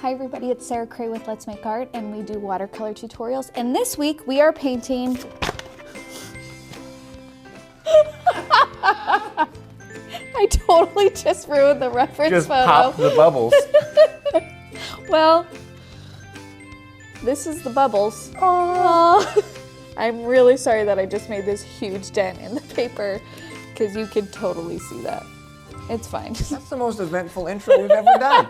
Hi everybody, it's Sarah Cray with Let's Make Art, and we do watercolor tutorials. And this week we are painting I totally just ruined the reference just photo. Pop the bubbles. Well, this is the bubbles. Aww. I'm really sorry that I just made this huge dent in the paper because you can totally see that. It's fine. That's the most eventful intro we've ever done.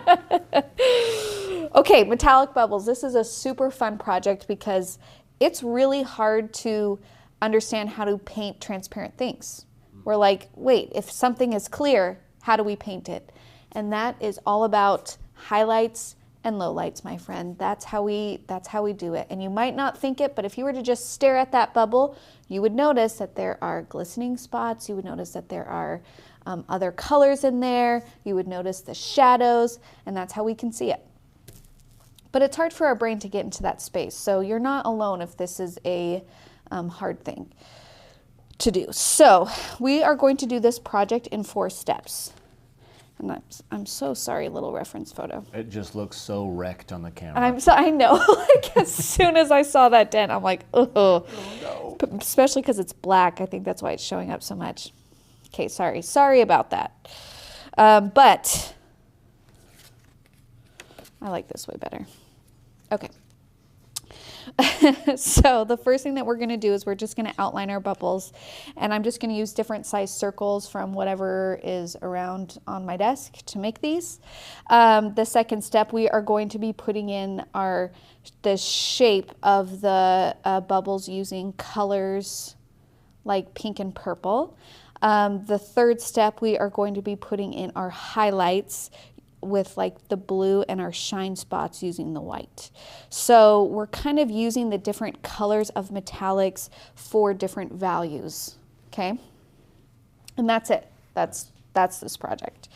Okay, metallic bubbles. This is a super fun project because it's really hard to understand how to paint transparent things. We're like, wait, if something is clear, how do we paint it? And that is all about highlights and lowlights, my friend. That's how we do it. And you might not think it, but if you were to just stare at that bubble, you would notice that there are glistening spots. You would notice that there are other colors in there. You would notice the shadows, and that's how we can see it. But it's hard for our brain to get into that space. So you're not alone if this is a hard thing to do. So we are going to do this project in 4 steps. And I'm so sorry, little reference photo. It just looks so wrecked on the camera. I know, like as soon as I saw that dent, I'm like, oh no. Especially because it's black. I think that's why it's showing up so much. Okay, sorry about that. But I like this way better. Okay. So the first thing that we're going to do is we're just going to outline our bubbles, and I'm just going to use different size circles from whatever is around on my desk to make these. The second step, we are going to be putting in the shape of the bubbles using colors like pink and purple. The third step, we are going to be putting in our highlights with like the blue and our shine spots using the white. So we're kind of using the different colors of metallics for different values, okay? And that's it. That's this project.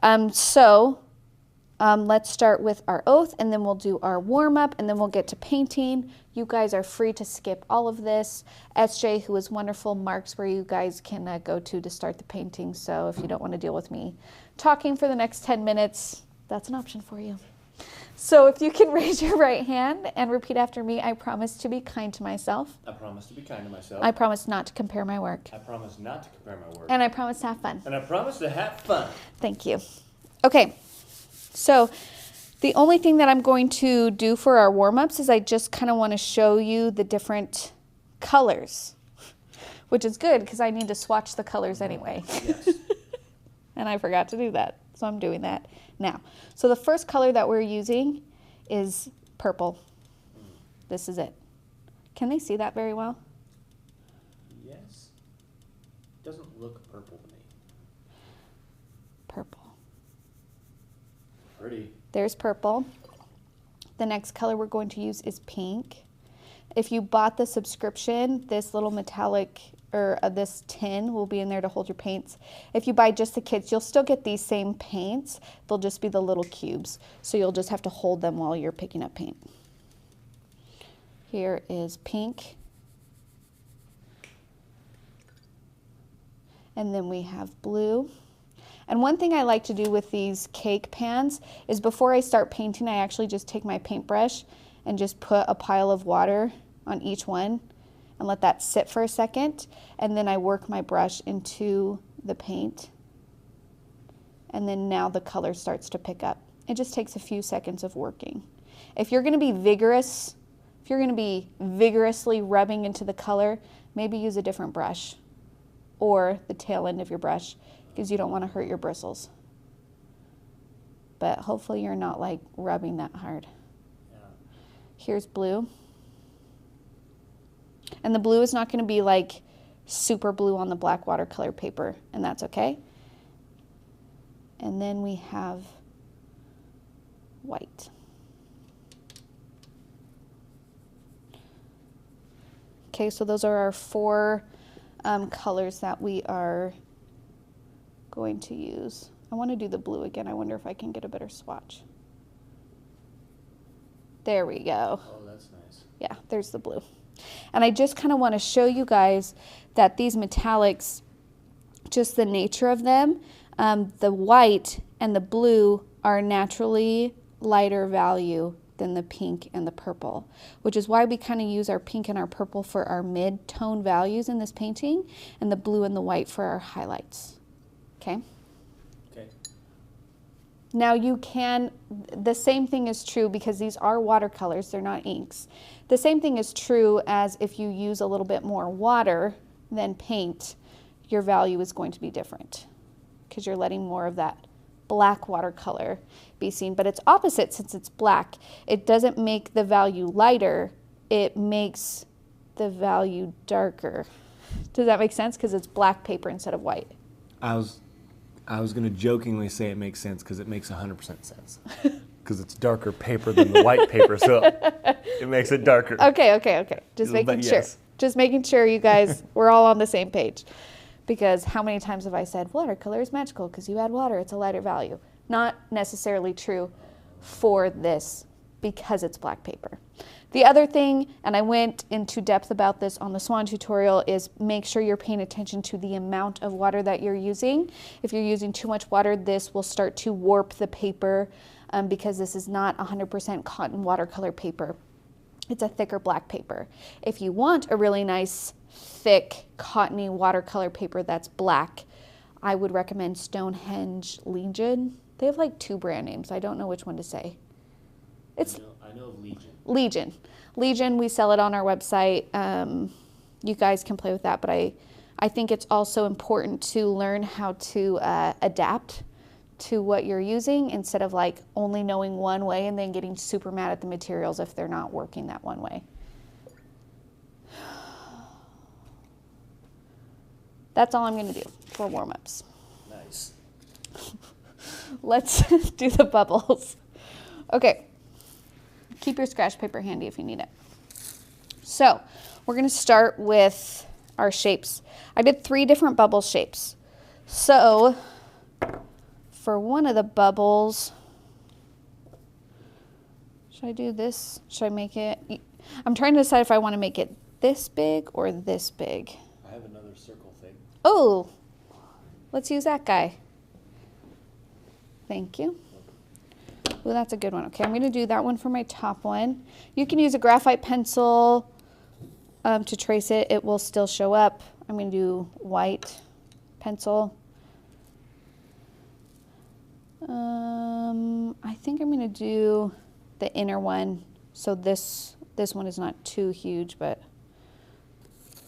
Let's start with our oath, and then we'll do our warm-up, and then we'll get to painting. You guys are free to skip all of this. SJ, who is wonderful, marks where you guys can go to start the painting. So if you don't want to deal with me talking for the next 10 minutes, that's an option for you. So if you can raise your right hand and repeat after me, I promise to be kind to myself. I promise to be kind to myself. I promise not to compare my work. I promise not to compare my work. And I promise to have fun. And I promise to have fun. Thank you. Okay, so the only thing that I'm going to do for our warm-ups is I just kind of want to show you the different colors, which is good because I need to swatch the colors anyway. Yes. And I forgot to do that, so I'm doing that now. So the first color that we're using is purple. This is it. Can they see that very well? Yes. Doesn't look purple to me. Purple. Pretty. There's purple. The next color we're going to use is pink. If you bought the subscription, this little metallic or this tin will be in there to hold your paints. If you buy just the kits, you'll still get these same paints. They'll just be the little cubes. So you'll just have to hold them while you're picking up paint. Here is pink. And then we have blue. And one thing I like to do with these cake pans is before I start painting, I actually just take my paintbrush and just put a pile of water on each one and let that sit for a second. And then I work my brush into the paint. And then now the color starts to pick up. It just takes a few seconds of working. If you're gonna be vigorous, if you're gonna be vigorously rubbing into the color, maybe use a different brush or the tail end of your brush because you don't wanna hurt your bristles. But hopefully you're not like rubbing that hard. Yeah. Here's blue. And the blue is not going to be like super blue on the black watercolor paper, and that's okay. And then we have white. Okay, so those are our 4 colors that we are going to use. I want to do the blue again. I wonder if I can get a better swatch. There we go. Oh, that's nice. Yeah, there's the blue. And I just kind of want to show you guys that these metallics, just the nature of them, the white and the blue are naturally lighter value than the pink and the purple, which is why we kind of use our pink and our purple for our mid-tone values in this painting, and the blue and the white for our highlights. Okay? Okay. Now you can, the same thing is true because these are watercolors, they're not inks. The same thing is true as if you use a little bit more water than paint, your value is going to be different because you're letting more of that black watercolor be seen, but it's opposite since it's black. It doesn't make the value lighter, it makes the value darker. Does that make sense? Because it's black paper instead of white. I was going to jokingly say it makes sense because it makes 100% sense. Because it's darker paper than the white paper, so it makes it darker. Okay. Just making sure. Yes. Just making sure you guys, we're all on the same page. Because how many times have I said watercolor is magical because you add water, it's a lighter value. Not necessarily true for this because it's black paper. The other thing, and I went into depth about this on the Swan tutorial, is make sure you're paying attention to the amount of water that you're using. If you're using too much water, this will start to warp the paper because this is not 100% cotton watercolor paper. It's a thicker black paper. If you want a really nice, thick, cottony watercolor paper that's black, I would recommend Stonehenge Legion. They have like 2 brand names. I don't know which one to say. I know of Legion. Legion, we sell it on our website. You guys can play with that, but I think it's also important to learn how to adapt to what you're using instead of like only knowing one way and then getting super mad at the materials if they're not working that one way. That's all I'm going to do for warm-ups. Nice. Let's do the bubbles. Okay. Keep your scratch paper handy if you need it. So we're going to start with our shapes. I did 3 different bubble shapes. So for one of the bubbles, should I do this? Should I make it? I'm trying to decide if I want to make it this big or this big. I have another circle thing. Oh, let's use that guy. Thank you. Well, that's a good one. Okay, I'm going to do that one for my top one. You can use a graphite pencil to trace it. It will still show up. I'm going to do white pencil. I think I'm going to do the inner one. So this one is not too huge, but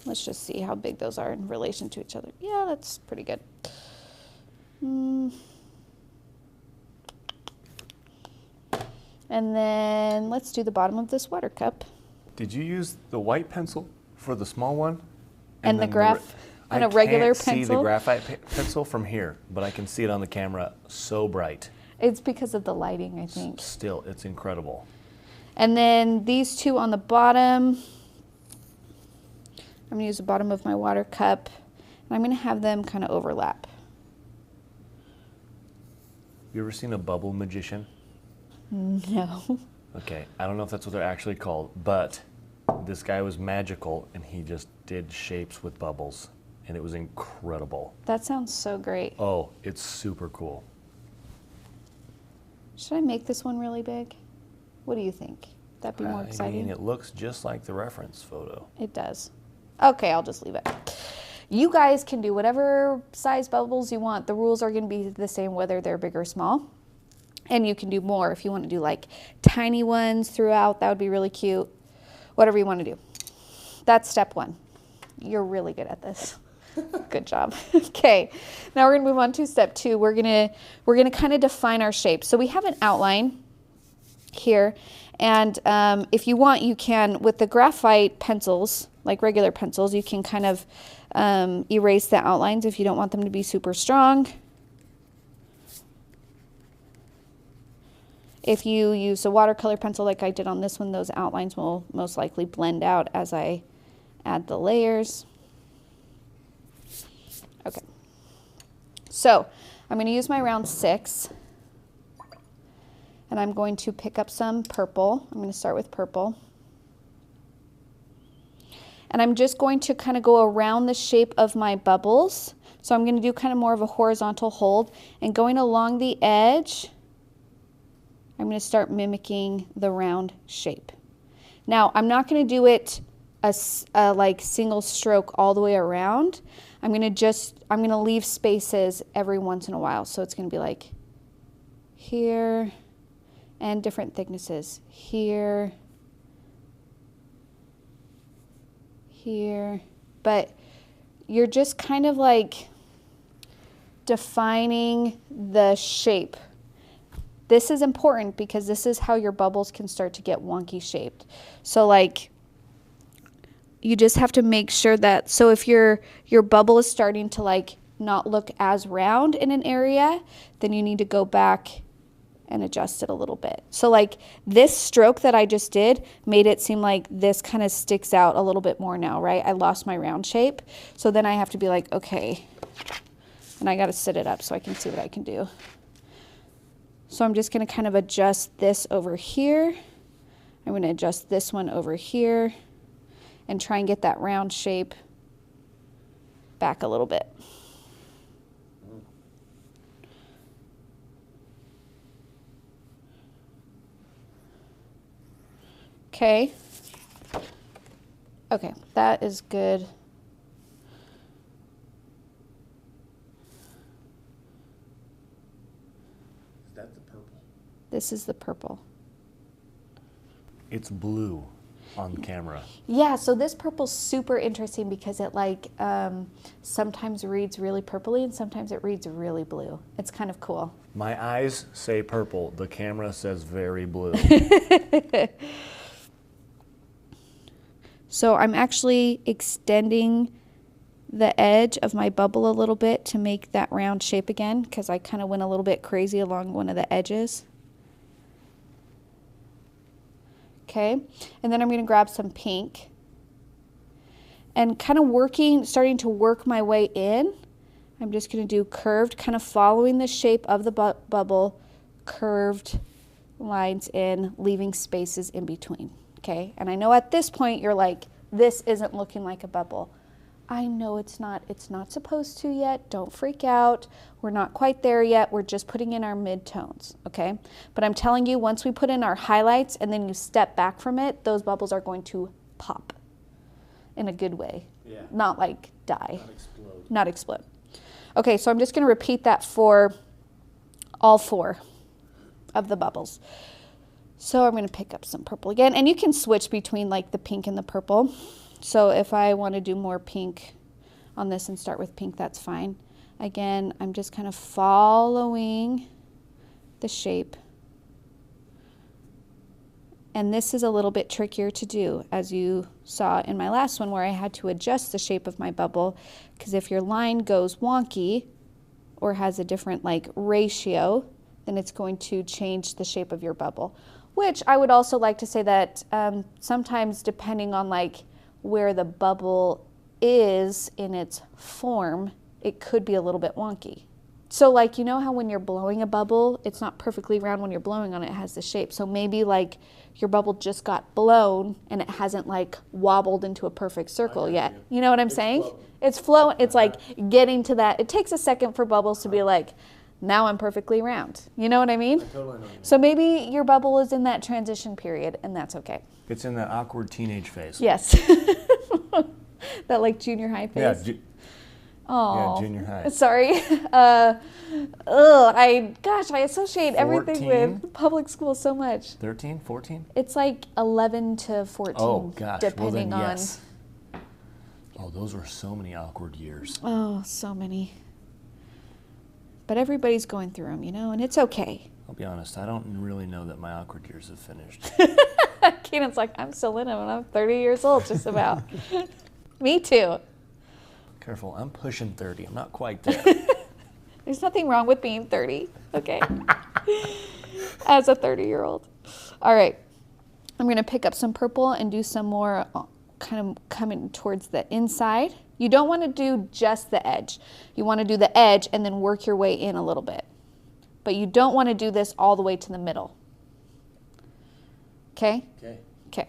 let's just see how big those are in relation to each other. Yeah, that's pretty good. And then let's do the bottom of this water cup. Did you use the white pencil for the small one? And the graph and a regular pencil? I can't see the graphite pencil from here, but I can see it on the camera so bright. It's because of the lighting, I think. Still, it's incredible. And then these 2 on the bottom, I'm going to use the bottom of my water cup, and I'm going to have them kind of overlap. You ever seen a bubble magician? No. Okay, I don't know if that's what they're actually called, but this guy was magical and he just did shapes with bubbles and it was incredible. That sounds so great. Oh, it's super cool. Should I make this one really big? What do you think? That'd be more exciting? I mean, it looks just like the reference photo. It does. Okay, I'll just leave it. You guys can do whatever size bubbles you want. The rules are going to be the same whether they're big or small. And you can do more if you want to do like tiny ones throughout. That would be really cute. Whatever you want to do. That's step 1. You're really good at this. Good job. Okay, now we're going to move on to step 2. We're going to kind of define our shape. So we have an outline here, and if you want, you can, with the graphite pencils, like regular pencils, you can kind of erase the outlines if you don't want them to be super strong. If you use a watercolor pencil like I did on this one, those outlines will most likely blend out as I add the layers. Okay. So I'm going to use my round 6. And I'm going to pick up some purple. I'm going to start with purple. And I'm just going to kind of go around the shape of my bubbles. So I'm going to do kind of more of a horizontal hold. And going along the edge, I'm going to start mimicking the round shape. Now, I'm not going to do it a like single stroke all the way around. I'm going to leave spaces every once in a while. So it's going to be like here and different thicknesses. Here, here. But you're just kind of like defining the shape. This is important because this is how your bubbles can start to get wonky shaped. So like you just have to make sure that, so if your bubble is starting to like not look as round in an area, then you need to go back and adjust it a little bit. So like this stroke that I just did made it seem like this kind of sticks out a little bit more now, right? I lost my round shape. So then I have to be like, okay, and I got to sit it up so I can see what I can do. So I'm just going to kind of adjust this over here. I'm going to adjust this one over here and try and get that round shape back a little bit. Okay. Okay, that is good. Is that the purple? This is the purple. It's blue on camera. Yeah, so this purple's super interesting because it like sometimes reads really purpley and sometimes it reads really blue. It's kind of cool. My eyes say purple. The camera says very blue. So I'm actually extending the edge of my bubble a little bit to make that round shape again because I kind of went a little bit crazy along one of the edges. Okay, and then I'm going to grab some pink and kind of starting to work my way in. I'm just going to do curved, kind of following the shape of the bubble, curved lines in, leaving spaces in between. Okay, and I know at this point you're like, this isn't looking like a bubble. I know it's not supposed to yet. Don't freak out. We're not quite there yet. We're just putting in our midtones, okay? But I'm telling you, once we put in our highlights and then you step back from it, those bubbles are going to pop in a good way. Yeah. Not like die. Not explode. Not explode. Okay, so I'm just going to repeat that for all 4 of the bubbles. So I'm going to pick up some purple again, and you can switch between like the pink and the purple. So if I want to do more pink on this and start with pink, that's fine. Again, I'm just kind of following the shape. And this is a little bit trickier to do, as you saw in my last one where I had to adjust the shape of my bubble, because if your line goes wonky or has a different like ratio, then it's going to change the shape of your bubble. Which I would also like to say that sometimes depending on like where the bubble is in its form, it could be a little bit wonky. So like, you know how when you're blowing a bubble, it's not perfectly round when you're blowing on it, it has the shape. So maybe like your bubble just got blown and it hasn't like wobbled into a perfect circle yet. You know what I'm saying? It's flowing. It's like getting to that. It takes a second for bubbles to be like, now I'm perfectly round. You know what I mean? I totally know. So maybe your bubble is in that transition period and that's okay. It's in that awkward teenage phase. Yes. That like junior high phase. Yeah, Oh, junior high. Sorry. I associate everything 14? with public school so much. 13, 14? It's like 11 to 14, Oh, gosh. depending well, then, on. yes. Oh, those were so many awkward years. Oh, so many. But everybody's going through them, you know, and it's okay. I'll be honest, I don't really know that my awkward years have finished. Keenan's like, I'm still in them, and I'm 30 years old, just about. Me too. Careful, I'm pushing 30. I'm not quite there. There's nothing wrong with being 30, okay? As a 30-year-old. All right. I'm going to pick up some purple and do some more kind of coming towards the inside. You don't want to do just the edge. You want to do the edge and then work your way in a little bit. But you don't want to do this all the way to the middle. Okay? Okay. Okay.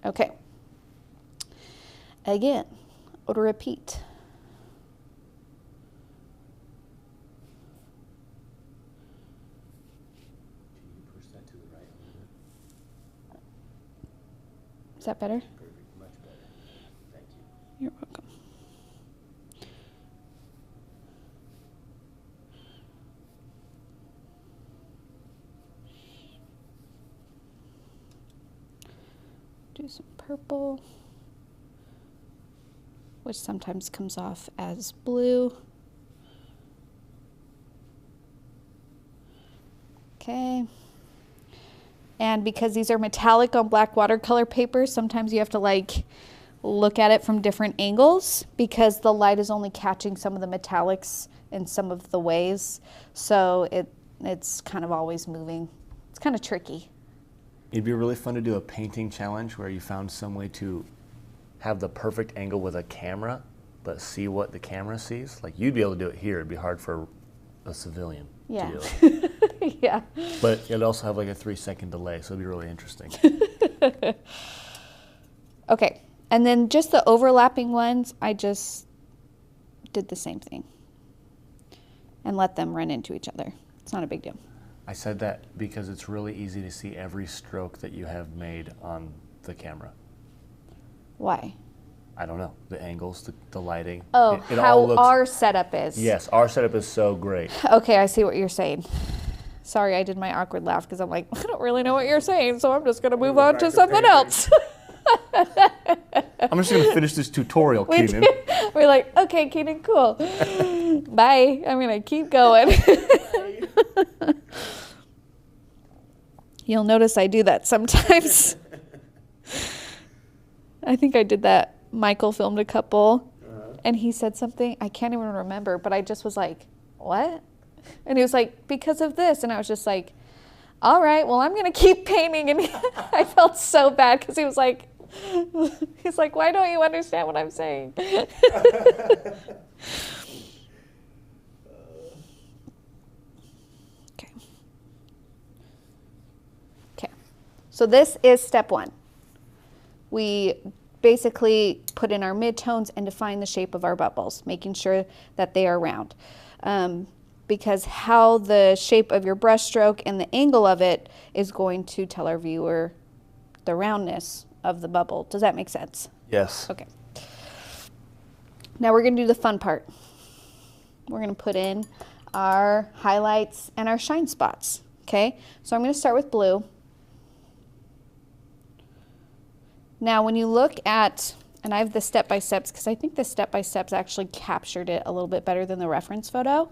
Okay. Again, to repeat. Is that better? Perfect, much better. Thank you. You're welcome. Do some purple, which sometimes comes off as blue. Okay. And because these are metallic on black watercolor paper, sometimes you have to like look at it from different angles because the light is only catching some of the metallics in some of the ways. So it's kind of always moving. It's kind of tricky. It'd be really fun to do a painting challenge where you found some way to have the perfect angle with a camera, but see what the camera sees. Like you'd be able to do it here. It'd be hard for a civilian Yeah. to do it. Yeah. But it'd also have like a 3-second delay, so it'd be really interesting. Okay. And then just the overlapping ones, I just did the same thing and let them run into each other. It's not a big deal. I said that because it's really easy to see every stroke that you have made on the camera. Why? I don't know. The angles, the lighting. Oh, it how all looks, our setup is. Yes, our setup is so great. Okay, I see what you're saying. Sorry, I did my awkward laugh because I'm like, I don't really know what you're saying, so I'm just going to move on to something else. I'm just going to finish this tutorial, Keenan. We're like, okay, Keenan, cool. Bye. I'm going to keep going. You'll notice I do that sometimes. I think I did that. Michael filmed a couple, and he said something. I can't even remember, but I just was like, what? And he was like, because of this. And I was just like, all right, well, I'm going to keep painting. And I felt so bad because he was like, he's like, why don't you understand what I'm saying? Okay. Okay. So this is step one. We basically put in our midtones and define the shape of our bubbles, making sure that they are round. Because how the shape of your brush stroke and the angle of it is going to tell our viewer the roundness of the bubble. Does that make sense? Yes. Okay. Now we're going to do the fun part. We're going to put in our highlights and our shine spots. Okay, so I'm going to start with blue. Now when you look at, and I have the step-by-steps because I think the step-by-steps actually captured it a little bit better than the reference photo.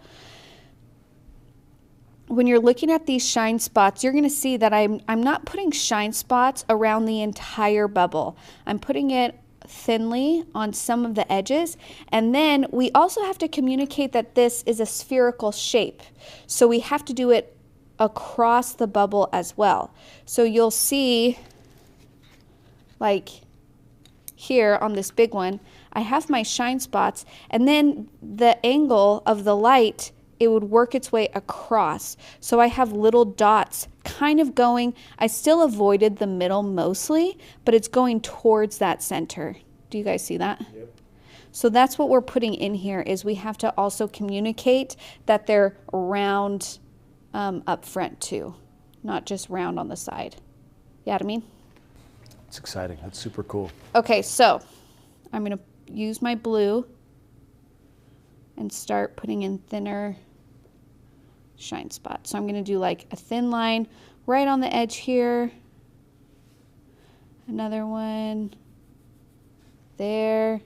When you're looking at these shine spots, you're going to see that I'm not putting shine spots around the entire bubble. I'm putting it thinly on some of the edges. And then we also have to communicate that this is a spherical shape. So we have to do it across the bubble as well. So you'll see, like here on this big one, I have my shine spots, and then the angle of the light, it would work its way across. So I have little dots kind of going, I still avoided the middle mostly, but it's going towards that center. Do you guys see that? Yep. So that's what we're putting in here, is we have to also communicate that they're round up front too, not just round on the side. You know what I mean? It's exciting. That's super cool. Okay, so I'm going to use my blue and start putting in thinner shine spots. So I'm going to do like a thin line right on the edge here. Another one there,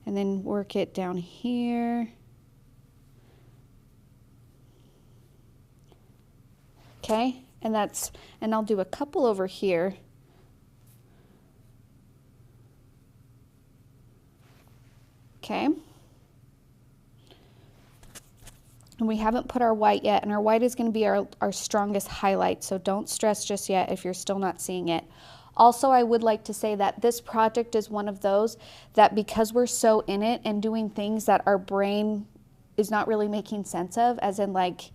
and then work it down here. Okay, and I'll do a couple over here. Okay. And we haven't put our white yet, and our white is going to be our strongest highlight, so don't stress just yet if you're still not seeing it. Also, I would like to say that this project is one of those that, because we're so in it and doing things that our brain is not really making sense of, as in like,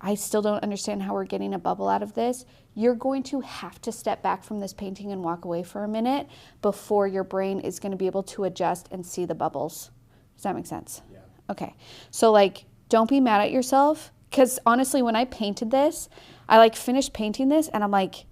I still don't understand how we're getting a bubble out of this, you're going to have to step back from this painting and walk away for a minute before your brain is going to be able to adjust and see the bubbles. Does that make sense? Yeah. Okay. So like, don't be mad at yourself, because honestly, when I painted this, I like finished painting this and I'm like,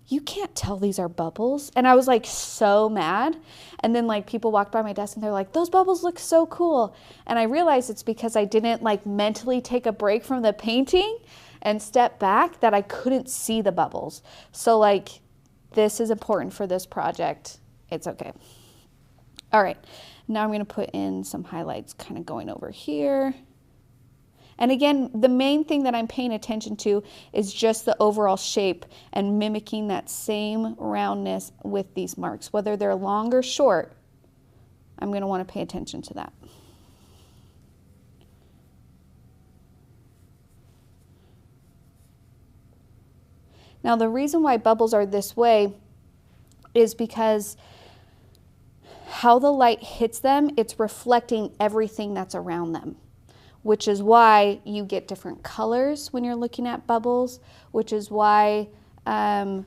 you can't tell these are bubbles. And I was like so mad. And then like people walked by my desk and they're like, those bubbles look so cool. And I realized it's because I didn't like mentally take a break from the painting and step back, that I couldn't see the bubbles. So like, this is important for this project. It's okay. All right, now I'm gonna put in some highlights kind of going over here. And again, the main thing that I'm paying attention to is just the overall shape and mimicking that same roundness with these marks. Whether they're long or short, I'm going to want to pay attention to that. Now, the reason why bubbles are this way is because how the light hits them, it's reflecting everything that's around them, which is why you get different colors when you're looking at bubbles, which is why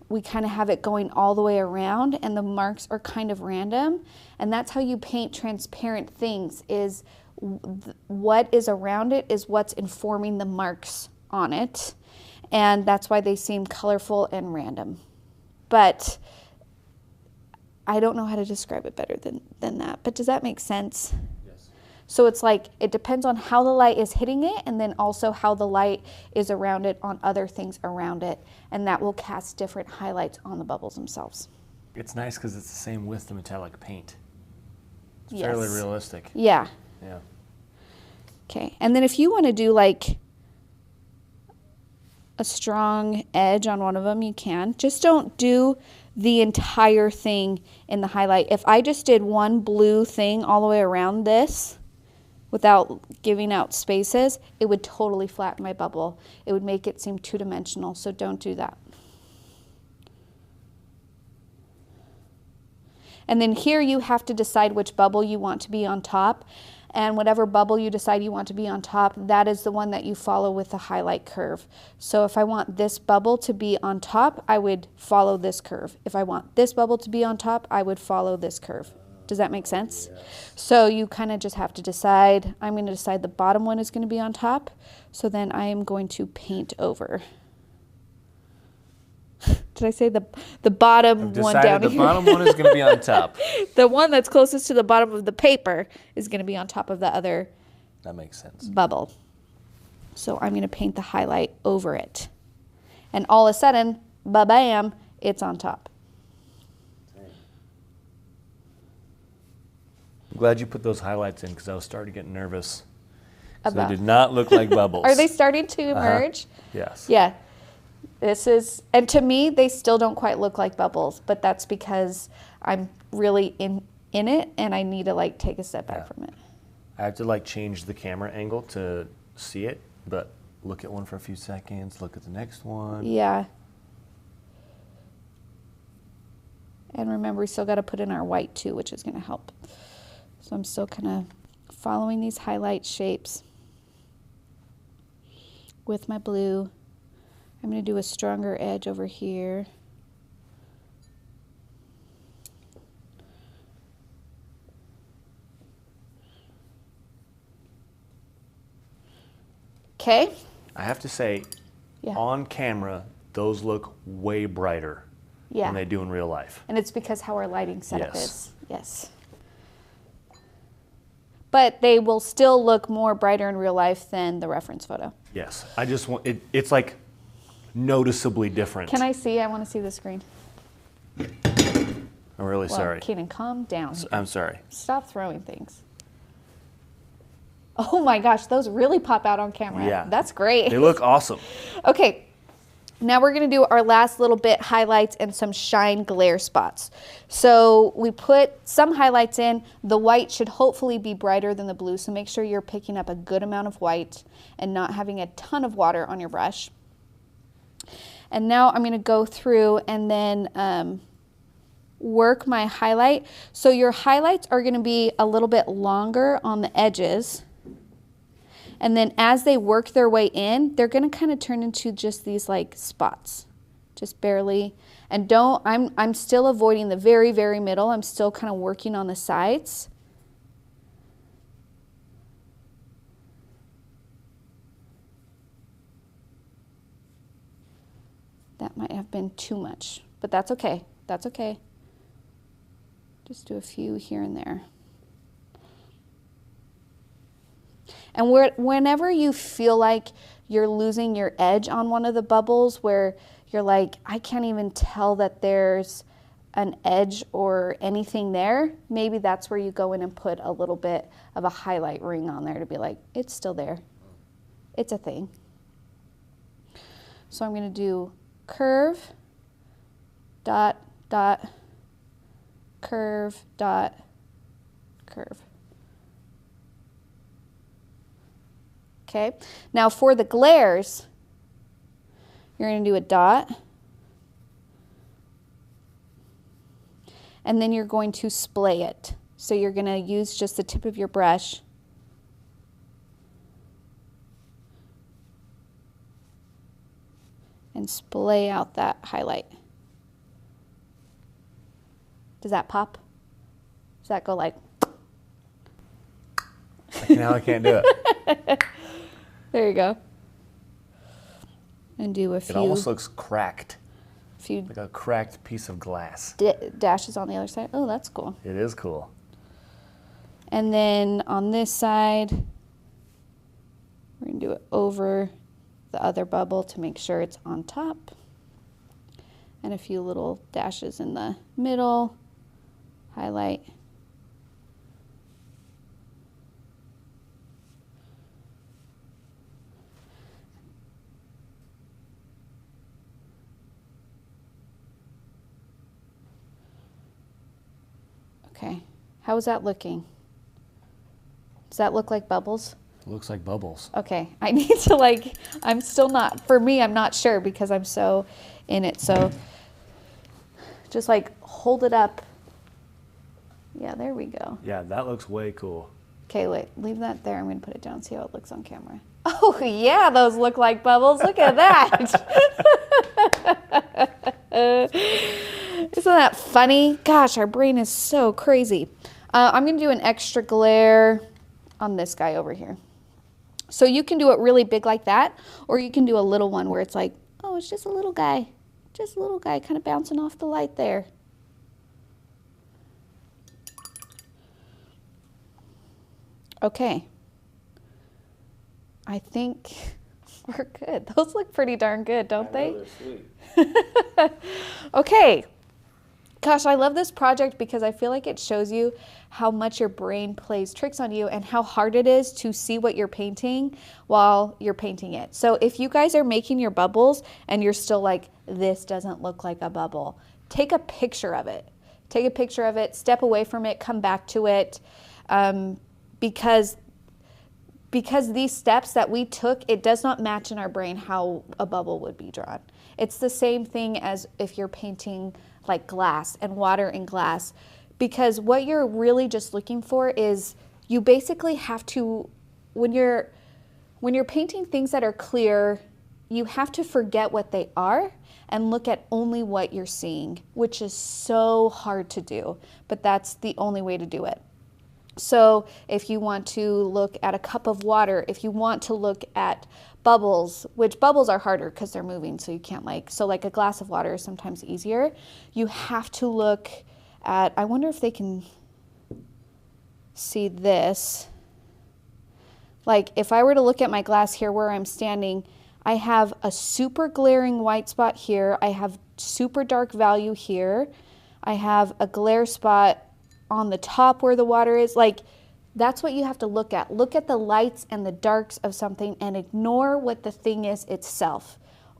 we kind of have it going all the way around and the marks are kind of random. And that's how you paint transparent things, is what is around it is what's informing the marks on it. And that's why they seem colorful and random. But I don't know how to describe it better than that. But does that make sense? So it's like, it depends on how the light is hitting it, and then also how the light is around it on other things around it. And that will cast different highlights on the bubbles themselves. It's nice because it's the same with the metallic paint. It's Yes. fairly realistic. Yeah. Yeah. Okay, and then if you want to do like a strong edge on one of them, you can. Just don't do the entire thing in the highlight. If I just did one blue thing all the way around this, without giving out spaces, it would totally flatten my bubble. It would make it seem two-dimensional, so don't do that. And then here you have to decide which bubble you want to be on top, and whatever bubble you decide you want to be on top, that is the one that you follow with the highlight curve. So if I want this bubble to be on top, I would follow this curve. If I want this bubble to be on top, I would follow this curve. Does that make sense? Yes. So you kind of just have to decide. I'm going to decide the bottom one is going to be on top. So then I am going to paint over. Did I say the bottom one down here? The bottom one is going to be on top. The one that's closest to the bottom of the paper is going to be on top of the other that makes sense. Bubble. So I'm going to paint the highlight over it. And all of a sudden, ba-bam, it's on top. I'm glad you put those highlights in because I was starting to get nervous. About. They did not look like bubbles. Are they starting to emerge? Yes. Yeah. This is, and to me, they still don't quite look like bubbles, but that's because I'm really in it and I need to like take a step back from it. I have to like change the camera angle to see it, but look at one for a few seconds, look at the next one. Yeah. And remember, we still got to put in our white too, which is going to help. So I'm still kind of following these highlight shapes with my blue. I'm going to do a stronger edge over here. Okay. I have to say, on camera, those look way brighter than they do in real life. And it's because how our lighting setup is. Yes. But they will still look more brighter in real life than the reference photo. Yes. I just want, it's like noticeably different. Can I see? I want to see the screen. I'm really sorry. Kaden, calm down. I'm sorry. Stop throwing things. Oh my gosh, those really pop out on camera. Yeah. That's great. They look awesome. Okay. Now we're going to do our last little bit, highlights and some shine glare spots. So we put some highlights in. The white should hopefully be brighter than the blue, so make sure you're picking up a good amount of white and not having a ton of water on your brush. And now I'm going to go through and then work my highlight. So your highlights are going to be a little bit longer on the edges. And then as they work their way in, they're going to kind of turn into just these like spots, just barely. And I'm still avoiding the very, very middle. I'm still kind of working on the sides. That might have been too much, but that's okay. That's okay. Just do a few here and there. And whenever you feel like you're losing your edge on one of the bubbles, where you're like, I can't even tell that there's an edge or anything there, maybe that's where you go in and put a little bit of a highlight ring on there to be like, it's still there. It's a thing. So I'm going to do curve, dot, dot, curve, dot, curve. Okay, now for the glares, you're going to do a dot, and then you're going to splay it. So you're going to use just the tip of your brush and splay out that highlight. Does that pop? Does that go like? Now I can't do it. There you go. And do a few. It almost looks cracked. Few Like a cracked piece of glass. dashes on the other side. Oh, that's cool. It is cool. And then on this side, we're going to do it over the other bubble to make sure it's on top. And a few little dashes in the middle. Highlight. Okay, how is that looking? Does that look like bubbles? Looks like bubbles. Okay, I need to like, I'm still not, for me, I'm not sure because I'm so in it. So just like hold it up. Yeah, there we go. Yeah, that looks way cool. Okay, wait, leave that there. I'm going to put it down, see how it looks on camera. Oh, yeah, those look like bubbles. Look at that. Isn't that funny? Gosh, our brain is so crazy. I'm going to do an extra glare on this guy over here. So you can do it really big like that, or you can do a little one where it's like, oh, it's just a little guy. Just a little guy kind of bouncing off the light there. Okay. I think we're good. Those look pretty darn good, don't they? They're sweet. Okay. Gosh, I love this project because I feel like it shows you how much your brain plays tricks on you and how hard it is to see what you're painting while you're painting it. So if you guys are making your bubbles and you're still like, this doesn't look like a bubble, take a picture of it. Take a picture of it, step away from it, come back to it. Because these steps that we took, it does not match in our brain how a bubble would be drawn. It's the same thing as if you're painting like glass and water in glass, because what you're really just looking for is you basically have to, when you're painting things that are clear, you have to forget what they are and look at only what you're seeing, which is so hard to do, but that's the only way to do it. So if you want to look at a cup of water, if you want to look at bubbles, which bubbles are harder because they're moving, so you can't so like a glass of water is sometimes easier. You have to look at, I wonder if they can see this. Like if I were to look at my glass here where I'm standing, I have a super glaring white spot here. I have super dark value here. I have a glare spot on the top where the water is. Like, that's what you have to look at. Look at the lights and the darks of something and ignore what the thing is itself.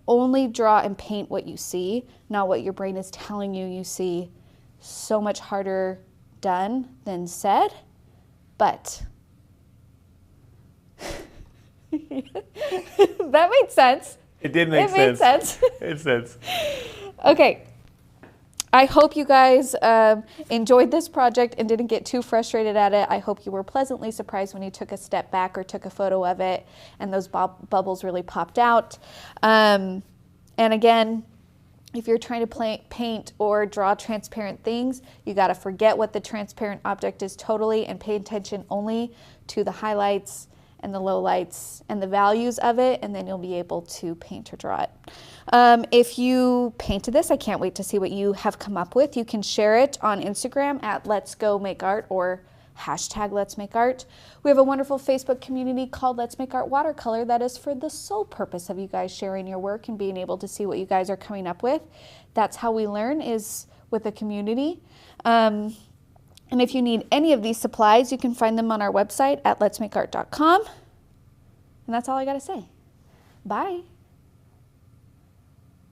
Only draw and paint what you see, not what your brain is telling you you see. So much harder done than said, but that made sense. It did make sense. It made sense. It made sense. Okay. I hope you guys enjoyed this project and didn't get too frustrated at it. I hope you were pleasantly surprised when you took a step back or took a photo of it and those bubbles really popped out. And again, if you're trying to paint or draw transparent things, you got to forget what the transparent object is totally and pay attention only to the highlights and the lowlights and the values of it, and then you'll be able to paint or draw it. If you painted this, I can't wait to see what you have come up with. You can share it on Instagram at Let's Go Make Art or hashtag Let's Make Art. We have a wonderful Facebook community called Let's Make Art Watercolor that is for the sole purpose of you guys sharing your work and being able to see what you guys are coming up with. That's how we learn, is with a community. And if you need any of these supplies, you can find them on our website at letsmakeart.com. And that's all I got to say. Bye.